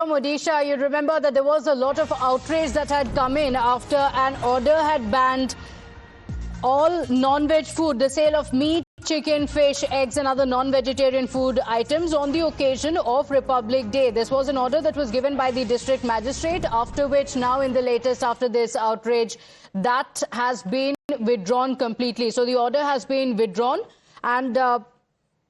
From Odisha, you remember that there was a lot of outrage that had come in after an order had banned all non-veg food, the sale of meat, chicken, fish, eggs and other non-vegetarian food items on the occasion of Republic Day. This was an order that was given by the district magistrate, after which now in the latest, after this outrage, that has been withdrawn completely. So the order has been withdrawn, and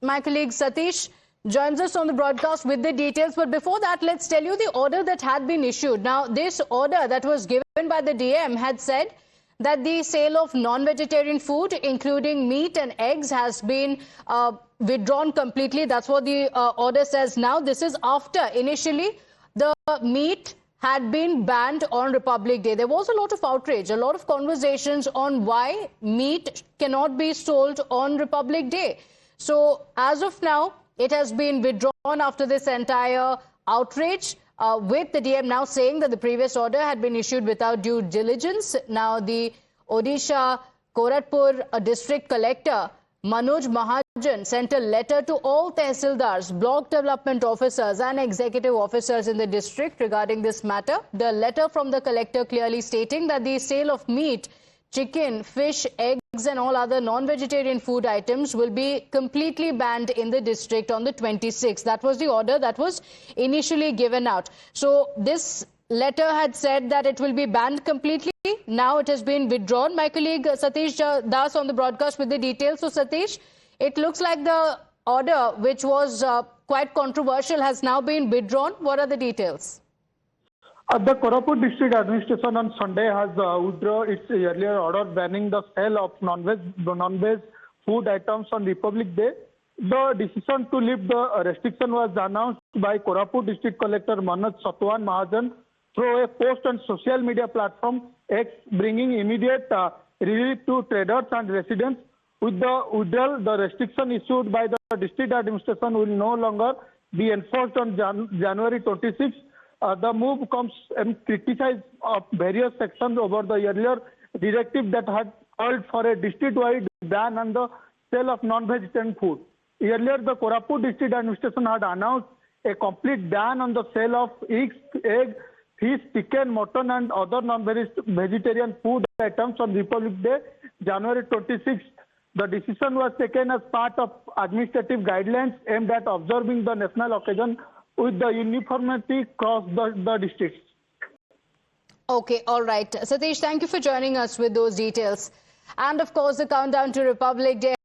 my colleague Satish joins us on the broadcast with the details. But before that, let's tell you the order that had been issued. Now, this order that was given by the DM had said that the sale of non-vegetarian food, including meat and eggs, has been withdrawn completely. That's what the order says now. This is after initially the meat had been banned on Republic Day. There was a lot of outrage, a lot of conversations on why meat cannot be sold on Republic Day. So as of now, it has been withdrawn after this entire outrage, with the DM now saying that the previous order had been issued without due diligence. Now, the Odisha Koratpur district collector, Manoj Mahajan, sent a letter to all tehsildars, block development officers and executive officers in the district regarding this matter. The letter from the collector clearly stating that the sale of meat, chicken, fish, eggs and all other non-vegetarian food items will be completely banned in the district on the 26th. That was the order that was initially given out. So this letter had said that it will be banned completely. Now it has been withdrawn. My colleague Satish Das on the broadcast with the details. So Satish, it looks like the order, which was quite controversial, has now been withdrawn. What are the details? The Korapur District Administration on Sunday has withdrawn its earlier order banning the sale of non-veg food items on Republic Day. The decision to lift the restriction was announced by Korapur District Collector Manoj Satwan Mahajan through a post on social media platform X, bringing immediate relief to traders and residents. With the withdrawal, the restriction issued by the district administration will no longer be enforced on January 26. The move comes and criticized various sections over the earlier directive that had called for a district-wide ban on the sale of non-vegetarian food. Earlier, the Korapur district administration had announced a complete ban on the sale of eggs, fish, chicken, mutton and other non-vegetarian food items on Republic Day, January 26. The decision was taken as part of administrative guidelines aimed at observing the national occasion with the uniformity across the districts. Okay, all right. Satish, thank you for joining us with those details. And of course, the countdown to Republic Day